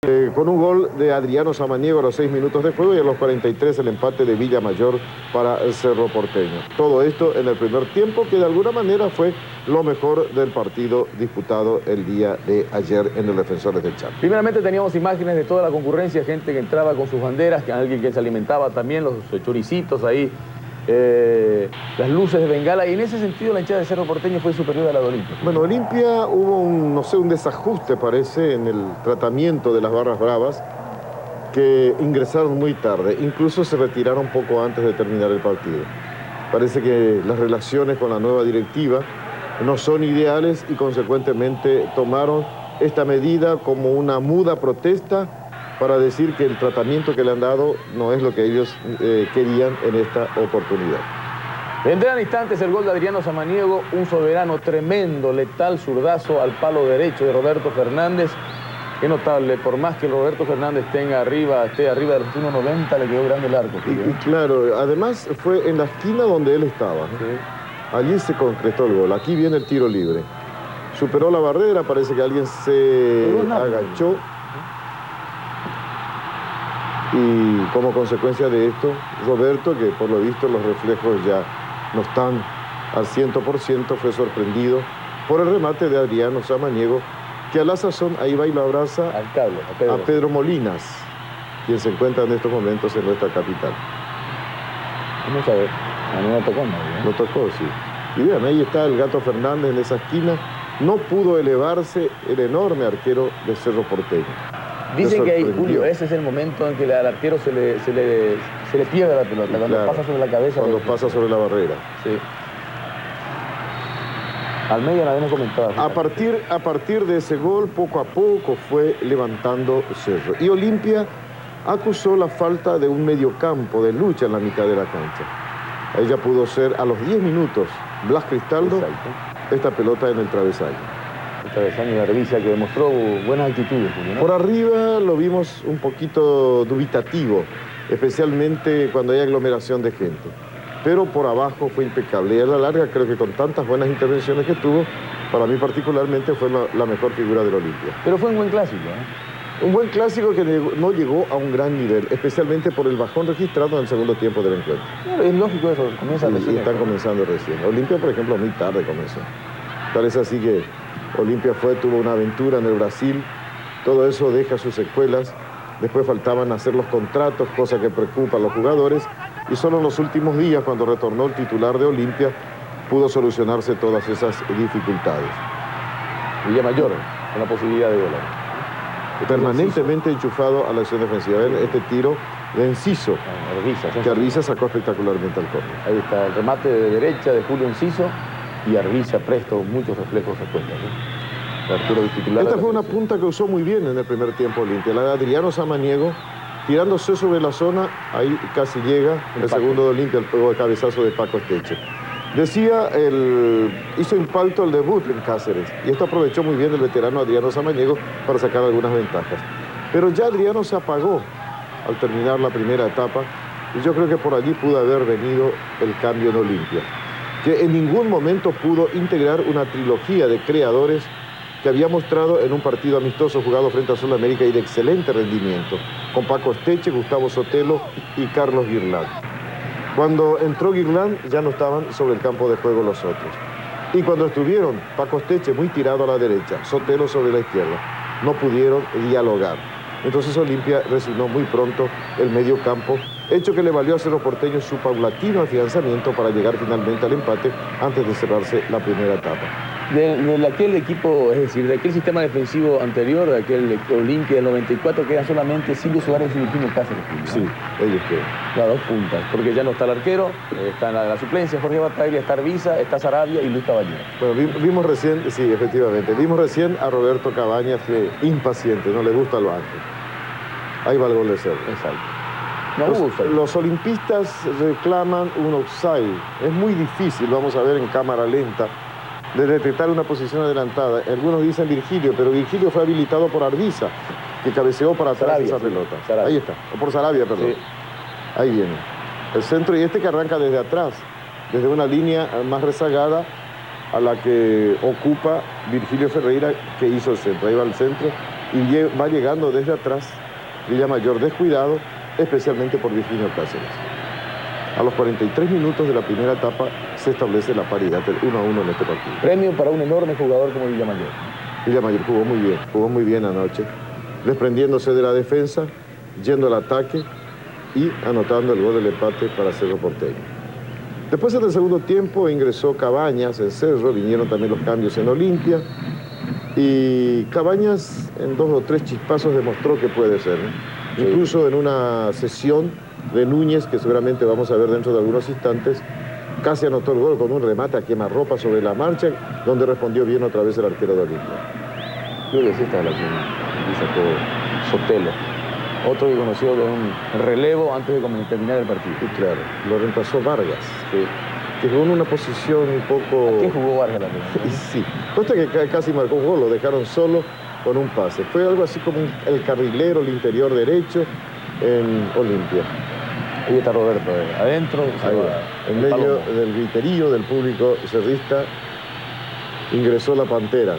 Con un gol de Adriano Samaniego a los 6 minutos de juego y a los 43 el empate de Villamayor para el Cerro Porteño. Todo esto en el primer tiempo, que de alguna manera fue lo mejor del partido disputado el día de ayer en el Defensores del Chaco. Primeramente teníamos imágenes de toda la concurrencia, gente que entraba con sus banderas, alguien que se alimentaba también, los choricitos ahí, las luces de Bengala, y en ese sentido la hinchada de Cerro Porteño fue superior a la de Olimpia. Bueno, Olimpia hubo un desajuste, parece, en el tratamiento de las barras bravas, que ingresaron muy tarde, incluso se retiraron poco antes de terminar el partido. Parece que las relaciones con la nueva directiva no son ideales y consecuentemente tomaron esta medida como una muda protesta para decir que el tratamiento que le han dado no es lo que ellos querían en esta oportunidad. Vendrán instantes el gol de Adriano Samaniego, un soberano tremendo, letal zurdazo al palo derecho de Roberto Fernández. Qué notable, por más que Roberto Fernández esté arriba de los 1.90, le quedó grande el arco. Y claro, además fue en la esquina donde él estaba, ¿no? Sí. Allí se concretó el gol. Aquí viene el tiro libre. Superó la barrera, parece que alguien se agachó. Y como consecuencia de esto, Roberto, que por lo visto los reflejos ya no están al 100%, fue sorprendido por el remate de Adriano Samaniego, que a la sazón ahí va y lo abraza a Pedro Molinas, quien se encuentra en estos momentos en nuestra capital. Vamos a ver, a mí me tocó, ¿no? Lo tocó, sí. Y vean, ahí está el Gato Fernández en esa esquina. No pudo elevarse el enorme arquero de Cerro Porteño. Dicen que ahí, Julio, ese es el momento en que al arquero se le pierde la pelota, cuando claro, pasa sobre la cabeza. Cuando pasa sobre la barrera. Sí. Almeida la habíamos comentado. A partir de ese gol, poco a poco fue levantando Cerro. Y Olimpia acusó la falta de un mediocampo de lucha en la mitad de la cancha. Ahí ya pudo ser a los 10 minutos Blas Cristaldo. Exacto. Esta pelota en el travesaño. El travesaño de Arviza, que demostró buenas actitudes, ¿no? Por arriba lo vimos un poquito dubitativo, especialmente cuando hay aglomeración de gente. Pero por abajo fue impecable. Y a la larga creo que con tantas buenas intervenciones que tuvo, para mí particularmente fue la mejor figura del Olimpia. Pero fue un buen clásico, ¿eh? Un buen clásico que no llegó a un gran nivel, especialmente por el bajón registrado en el segundo tiempo del encuentro. Claro, es lógico eso, comienza recién. Y están comenzando recién. Olimpia, por ejemplo, muy tarde comenzó. Parece así que Olimpia tuvo una aventura en el Brasil, todo eso deja sus secuelas. Después faltaban hacer los contratos, cosa que preocupa a los jugadores, y solo en los últimos días, cuando retornó el titular de Olimpia, pudo solucionarse todas esas dificultades. Villamayor, con la posibilidad de gol. Permanentemente enchufado a la acción defensiva. Este tiro de Enciso, que Arviza sacó espectacularmente al córner. Ahí está el remate de derecha de Julio Enciso y Arviza presto, muchos reflejos a cuenta, ¿no? Esta fue una punta que usó muy bien en el primer tiempo Olimpia, la de Adriano Samaniego, tirándose sobre la zona, ahí casi llega el segundo de Olimpia, el juego de cabezazo de Paco Esteche. Decía, hizo impacto el debut en Cáceres, y esto aprovechó muy bien el veterano Adriano Samaniego para sacar algunas ventajas. Pero ya Adriano se apagó al terminar la primera etapa, y yo creo que por allí pudo haber venido el cambio en Olimpia, que en ningún momento pudo integrar una trilogía de creadores que había mostrado en un partido amistoso jugado frente a Sudamérica y de excelente rendimiento, con Paco Esteche, Gustavo Sotelo y Carlos Guirland. Cuando entró Guirland ya no estaban sobre el campo de juego los otros. Y cuando estuvieron, Paco Esteche muy tirado a la derecha, Sotelo sobre la izquierda, no pudieron dialogar. Entonces Olimpia resignó muy pronto el medio campo, hecho que le valió a Cerro Porteño su paulatino afianzamiento para llegar finalmente al empate antes de cerrarse la primera etapa. De aquel equipo, es decir, de aquel sistema defensivo anterior, de aquel Olimpia del 94, quedan solamente Silvio Suárez y Virginio Cáceres. ¿No? Sí, ellos quedan. Las dos puntas, porque ya no está el arquero, está en la suplencia Jorge Bataglia, está Arviza, está Sarabia y Luis Caballero. Bueno, vimos recién, sí, efectivamente, vimos recién a Roberto Cabañas, que impaciente, no le gusta el banco. Ahí va el gol de Cerro. Exacto. Los olimpistas reclaman un offside. Es muy difícil, vamos a ver en cámara lenta, de detectar una posición adelantada. Algunos dicen Virgilio, pero Virgilio fue habilitado por Arviza, que cabeceó para atrás esa pelota. Sarabia. Ahí está, o por Sarabia, perdón. Sí. Ahí viene. El centro, y este que arranca desde atrás, desde una línea más rezagada a la que ocupa Virgilio Ferreira, que hizo el centro. Ahí va el centro, y va llegando desde atrás Villamayor descuidado, especialmente por Virginio Cáceres. A los 43 minutos de la primera etapa se establece la paridad, el 1-1 en este partido. Premio para un enorme jugador como Villamayor. Villamayor jugó muy bien anoche, desprendiéndose de la defensa, yendo al ataque y anotando el gol del empate para Cerro Porteño. Después en el segundo tiempo ingresó Cabañas en Cerro, vinieron también los cambios en Olimpia y Cabañas en 2 o 3 chispazos demostró que puede ser, ¿no? Sí. Incluso en una sesión de Núñez, que seguramente vamos a ver dentro de algunos instantes, casi anotó el gol con un remate a quemarropa sobre la marcha, donde respondió bien otra vez el arquero de Olimpia. Creo que sí está la que sacó Sotelo. Otro que conoció de un relevo antes de terminar el partido. Y claro, lo reemplazó Vargas, que jugó en una posición un poco... ¿A qué jugó Vargas la primera? Sí, consta que casi marcó un gol, lo dejaron solo con un pase. Fue algo así como el carrilero, el interior derecho en Olimpia. Ahí está Roberto, adentro. En medio del griterío del público cerrista ingresó la Pantera.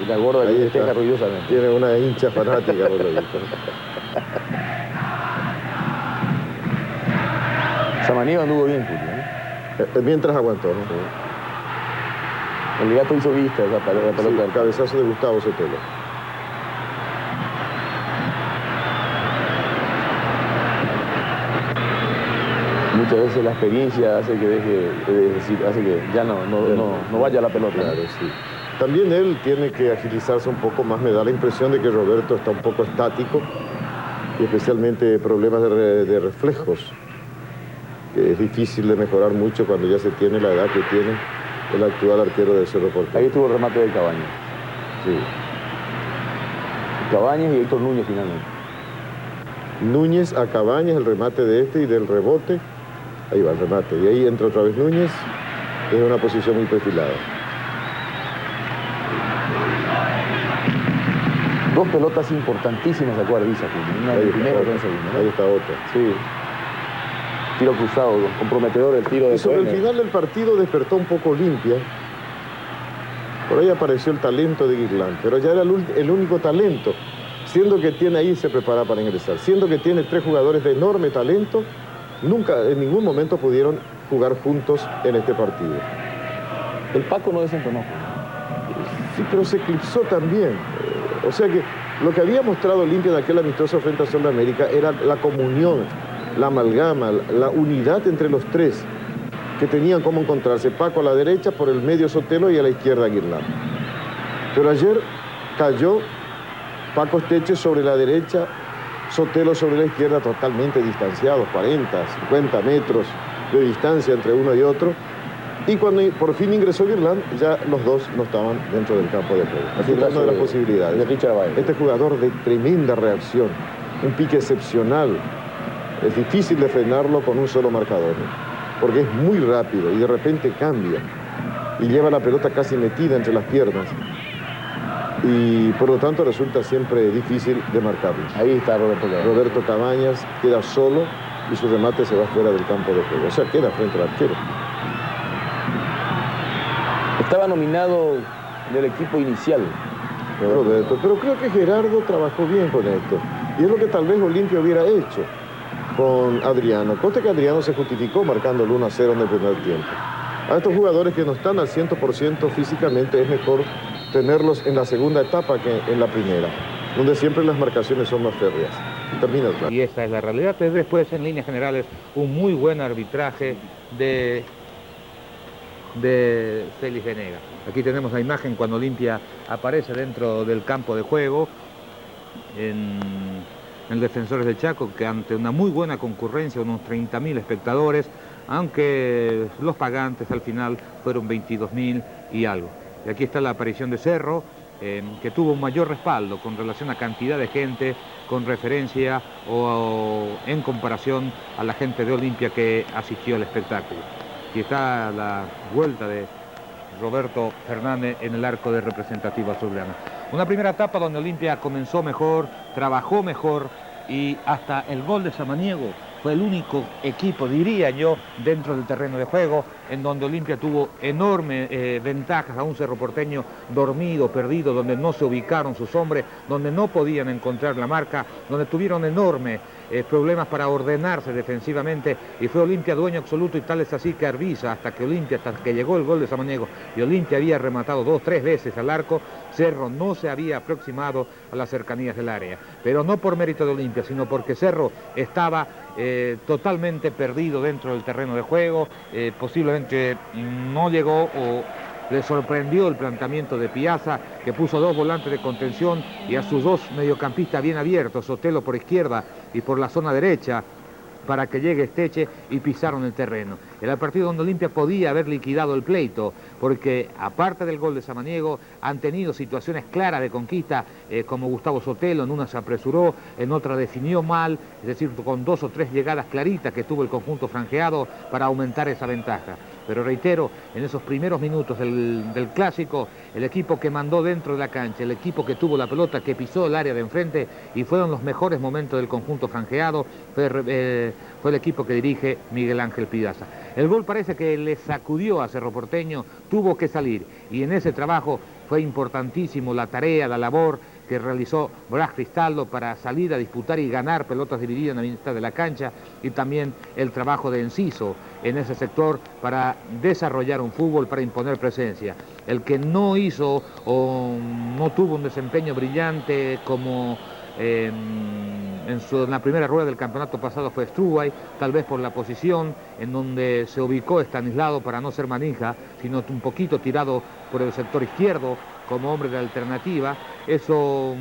Y la gorda que festeja ruidosamente. Tiene una hincha fanática, por lo visto. Samaniego anduvo bien, Julio, ¿no? Mientras aguantó, ¿no? Sí. El gato hizo vista esa pelota. Sí, el cabezazo de Gustavo Sotelo. Muchas veces la experiencia hace que ya no vaya a la pelota. Claro, sí. También él tiene que agilizarse un poco más. Me da la impresión de que Roberto está un poco estático y especialmente problemas de reflejos, que es difícil de mejorar mucho cuando ya se tiene la edad que tiene el actual arquero del Cerro Porteño. Ahí estuvo el remate de Cabañas. Sí. Cabañas y Héctor Núñez finalmente. Núñez a Cabañas, el remate de este y del rebote. Ahí va el remate. Y ahí entra otra vez Núñez en una posición muy perfilada. Dos pelotas importantísimas sacó Arbiza, una de primera y otra en segunda, ¿no? Ahí está otra. Sí. Tiro cruzado, comprometedor el tiro de y sobre el final del partido despertó un poco Olimpia. Por ahí apareció el talento de Guirlán, pero ya era el único talento. Siendo que tiene ahí, se prepara para ingresar. Siendo que tiene 3 jugadores de enorme talento, nunca, en ningún momento pudieron jugar juntos en este partido. El Paco no desentonó. Sí, pero se eclipsó también. O sea que lo que había mostrado Olimpia en aquel amistoso frente a Sol de América era la comunión, la amalgama, la unidad entre los 3 que tenían cómo encontrarse. Paco a la derecha, por el medio Sotelo y a la izquierda Guirlán. Pero ayer cayó Paco Esteche sobre la derecha, Sotelo sobre la izquierda, totalmente distanciados, 40, 50 metros de distancia entre uno y otro. Y cuando por fin ingresó Guirlán, ya los dos no estaban dentro del campo de juego. Aquí está una de las posibilidades. Este jugador de tremenda reacción, un pique excepcional. Es difícil de frenarlo con un solo marcador, ¿no? Porque es muy rápido y de repente cambia. Y lleva la pelota casi metida entre las piernas. Y por lo tanto resulta siempre difícil de marcarlo. Ahí está Roberto Cabañas queda solo y su remate se va fuera del campo de juego. O sea, queda frente al arquero. Estaba nominado del equipo inicial. Roberto, pero creo que Gerardo trabajó bien con esto. Y es lo que tal vez Olimpia hubiera hecho con Adriano. Conste que Adriano se justificó marcando el 1-0 en el primer tiempo. A estos jugadores que no están al 100% físicamente es mejor tenerlos en la segunda etapa que en la primera, donde siempre las marcaciones son más férreas. Termina el plan. Y esa es la realidad. Después, en líneas generales, un muy buen arbitraje de Félix Venegas. Aquí tenemos la imagen cuando Olimpia aparece dentro del campo de juego en Defensores del Chaco, que ante una muy buena concurrencia, unos 30.000 espectadores, aunque los pagantes al final fueron 22.000 y algo. Y aquí está la aparición de Cerro, que tuvo un mayor respaldo con relación a cantidad de gente, con referencia o en comparación a la gente de Olimpia que asistió al espectáculo. Aquí está la vuelta de Roberto Fernández en el arco de representativa azulgrana. Una primera etapa donde Olimpia comenzó mejor, trabajó mejor y hasta el gol de Samaniego fue el único equipo, diría yo, dentro del terreno de juego, en donde Olimpia tuvo enormes ventajas a un Cerro Porteño dormido, perdido, donde no se ubicaron sus hombres, donde no podían encontrar la marca, donde tuvieron enormes problemas para ordenarse defensivamente, y fue Olimpia dueño absoluto, y tal es así que Arbiza, hasta que llegó el gol de Samaniego, y Olimpia había rematado 2 o 3 veces al arco, Cerro no se había aproximado a las cercanías del área, pero no por mérito de Olimpia, sino porque Cerro estaba totalmente perdido dentro del terreno de juego, posiblemente no llegó o le sorprendió el planteamiento de Piazza, que puso 2 volantes de contención y a sus 2 mediocampistas bien abiertos, Sotelo por izquierda y por la zona derecha, para que llegue Esteche, y pisaron el terreno. Era el partido donde Olimpia podía haber liquidado el pleito, porque aparte del gol de Samaniego, han tenido situaciones claras de conquista, como Gustavo Sotelo, en una se apresuró, en otra definió mal, es decir, con 2 o 3 llegadas claritas que tuvo el conjunto franjeado para aumentar esa ventaja. Pero reitero, en esos primeros minutos del clásico, el equipo que mandó dentro de la cancha, el equipo que tuvo la pelota, que pisó el área de enfrente, y fueron los mejores momentos del conjunto franjeado, fue el equipo que dirige Miguel Ángel Piazza. El gol parece que le sacudió a Cerro Porteño, tuvo que salir, y en ese trabajo fue importantísimo la tarea, la labor que realizó Blas Cristaldo para salir a disputar y ganar pelotas divididas en la mitad de la cancha, y también el trabajo de Enciso en ese sector para desarrollar un fútbol, para imponer presencia. El que no hizo o no tuvo un desempeño brillante como en la primera rueda del campeonato pasado fue Struway, tal vez por la posición en donde se ubicó Estanislao para no ser manija, sino un poquito tirado por el sector izquierdo como hombre de alternativa. Eso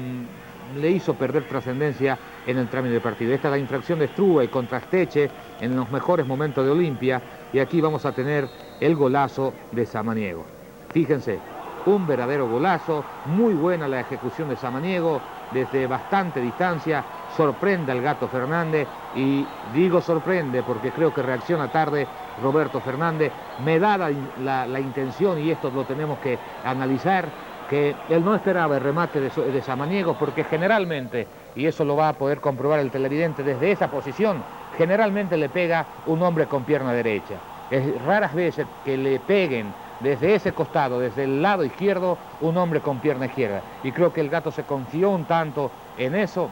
le hizo perder trascendencia en el trámite del partido. Esta es la infracción de Struway contra Esteche en los mejores momentos de Olimpia, y aquí vamos a tener el golazo de Samaniego. Fíjense, un verdadero golazo, muy buena la ejecución de Samaniego, desde bastante distancia, sorprende al Gato Fernández, y digo sorprende porque creo que reacciona tarde Roberto Fernández. Me da la intención, y esto lo tenemos que analizar, que él no esperaba el remate de Samaniego, porque generalmente, y eso lo va a poder comprobar el televidente desde esa posición, generalmente le pega un hombre con pierna derecha. Es raras veces que le peguen desde ese costado, desde el lado izquierdo, un hombre con pierna izquierda. Y creo que el Gato se confió un tanto en eso,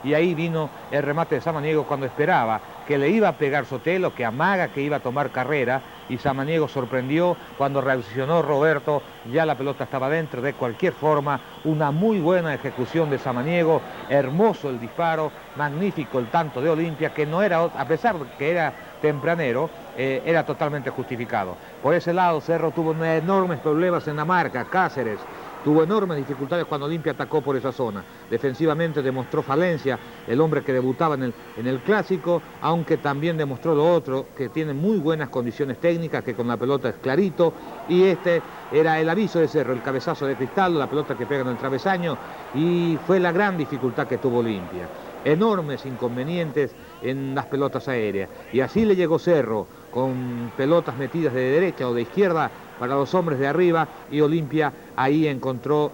y ahí vino el remate de Samaniego cuando esperaba que le iba a pegar Sotelo, que amaga que iba a tomar carrera, y Samaniego sorprendió cuando reaccionó Roberto, ya la pelota estaba dentro. De cualquier forma, una muy buena ejecución de Samaniego, hermoso el disparo, magnífico el tanto de Olimpia, que no era, a pesar de que era tempranero, era totalmente justificado. Por ese lado, Cerro tuvo enormes problemas en la marca. Cáceres tuvo enormes dificultades cuando Olimpia atacó por esa zona. Defensivamente demostró falencia el hombre que debutaba en el clásico, aunque también demostró lo otro, que tiene muy buenas condiciones técnicas, que con la pelota es clarito, y este era el aviso de Cerro, el cabezazo de Cristaldo, la pelota que pega en el travesaño, y fue la gran dificultad que tuvo Olimpia. Enormes inconvenientes en las pelotas aéreas, y así le llegó Cerro, con pelotas metidas de derecha o de izquierda para los hombres de arriba, y Olimpia ahí encontró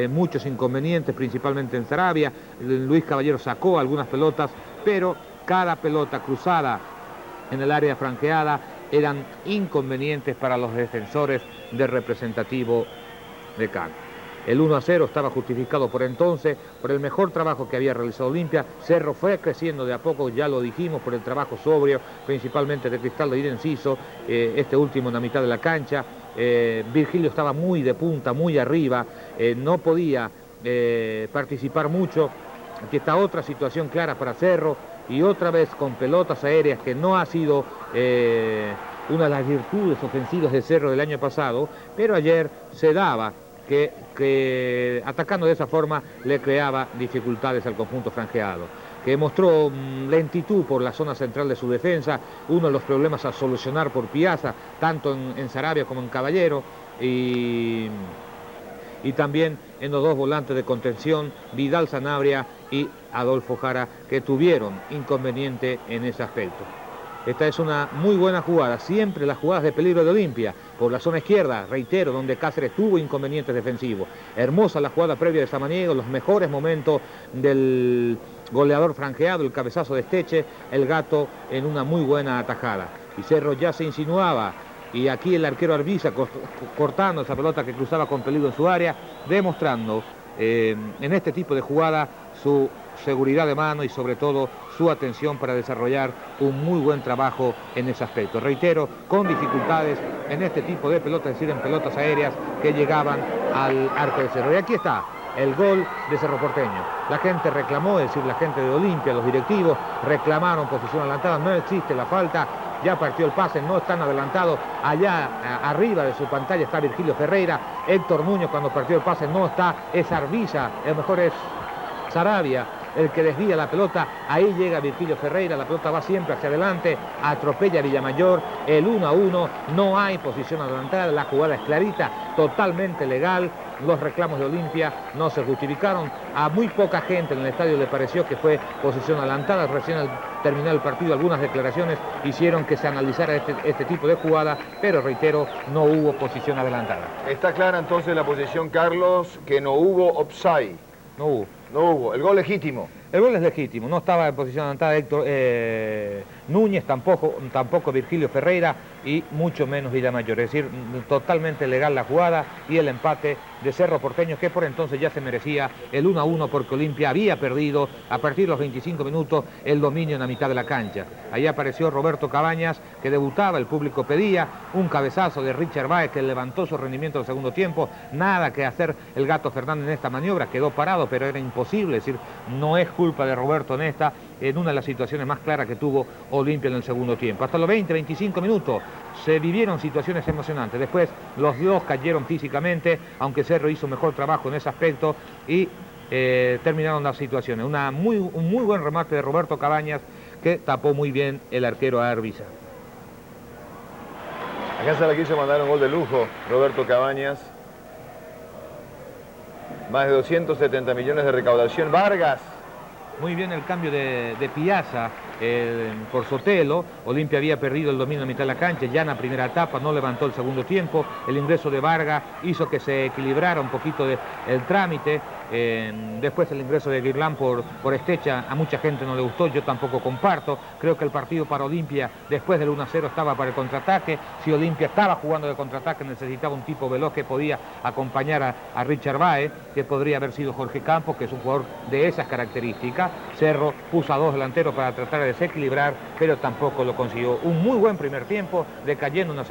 muchos inconvenientes, principalmente en Saravia. Luis Caballero sacó algunas pelotas, pero cada pelota cruzada en el área franqueada eran inconvenientes para los defensores del representativo de Cano. El 1-0 estaba justificado por entonces, por el mejor trabajo que había realizado Olimpia. Cerro fue creciendo de a poco, ya lo dijimos, por el trabajo sobrio, principalmente de Cristaldo y de Enciso, este último en la mitad de la cancha. Virgilio estaba muy de punta, muy arriba, no podía participar mucho. Aquí está otra situación clara para Cerro, y otra vez con pelotas aéreas, que no ha sido una de las virtudes ofensivas de Cerro del año pasado, pero ayer se daba que atacando de esa forma le creaba dificultades al conjunto franjeado, que mostró lentitud por la zona central de su defensa, uno de los problemas a solucionar por Piazza, tanto en Saravia como en Caballero, y también en los 2 volantes de contención, Vidal Sanabria y Adolfo Jara, que tuvieron inconveniente en ese aspecto. Esta es una muy buena jugada, siempre las jugadas de peligro de Olimpia, por la zona izquierda, reitero, donde Cáceres tuvo inconvenientes defensivos. Hermosa la jugada previa de Samaniego, los mejores momentos del goleador franqueado, el cabezazo de Esteche, el Gato en una muy buena atajada. Y Cerro ya se insinuaba, y aquí el arquero Arbiza cortando esa pelota que cruzaba con peligro en su área, demostrando en este tipo de jugada su seguridad de mano y sobre todo su atención para desarrollar un muy buen trabajo en ese aspecto. Reitero, con dificultades en este tipo de pelotas, es decir, en pelotas aéreas que llegaban al arco de Cerro. Y aquí está el gol de Cerro Porteño. La gente reclamó, es decir, la gente de Olimpia, los directivos, reclamaron posición adelantada, no existe la falta, ya partió el pase, no están adelantados, allá arriba de su pantalla está Virgilio Ferreira, Héctor Muñoz cuando partió el pase no está, es Arbiza, a lo mejor es Saravia el que desvía la pelota, ahí llega Virgilio Ferreira, la pelota va siempre hacia adelante, atropella a Villamayor, el 1-1, no hay posición adelantada, la jugada es clarita, totalmente legal, los reclamos de Olimpia no se justificaron, a muy poca gente en el estadio le pareció que fue posición adelantada, recién al terminar el partido algunas declaraciones hicieron que se analizara este tipo de jugada, pero reitero, no hubo posición adelantada. Está clara entonces la posición, Carlos, que no hubo offside. No hubo. No hubo. El gol legítimo. El gol es legítimo, no estaba en posición adelantada Héctor Núñez, tampoco Virgilio Ferreira y mucho menos Villamayor, es decir, totalmente legal la jugada y el empate de Cerro Porteño que por entonces ya se merecía el 1-1 porque Olimpia había perdido a partir de los 25 minutos el dominio en la mitad de la cancha. Ahí apareció Roberto Cabañas que debutaba, el público pedía, un cabezazo de Richard Báez que levantó su rendimiento en el segundo tiempo, nada que hacer el Gato Fernández en esta maniobra, quedó parado pero era imposible, es decir, no es culpa de Roberto en esta, en una de las situaciones más claras que tuvo Olimpia en el segundo tiempo. Hasta los 20-25 minutos se vivieron situaciones emocionantes. Después los dos cayeron físicamente, aunque Cerro hizo mejor trabajo en ese aspecto y terminaron las situaciones. Un muy buen remate de Roberto Cabañas que tapó muy bien el arquero Arbiza. Acá se la quiso mandar un gol de lujo, Roberto Cabañas. Más de 270 millones de recaudación. Vargas. Muy bien el cambio de Piazza por Sotelo. Olimpia había perdido el dominio en mitad de la cancha, ya en la primera etapa no levantó el segundo tiempo. El ingreso de Vargas hizo que se equilibrara un poquito el trámite. Después el ingreso de Guirlán por Estecha, a mucha gente no le gustó, yo tampoco comparto. Creo que el partido para Olimpia después del 1-0 estaba para el contraataque. Si Olimpia estaba jugando de contraataque necesitaba un tipo veloz que podía acompañar a Richard Báez, que podría haber sido Jorge Campos, que es un jugador de esas características. Cerro puso a dos delanteros para tratar de desequilibrar, pero tampoco lo consiguió. Un muy buen primer tiempo, decayendo una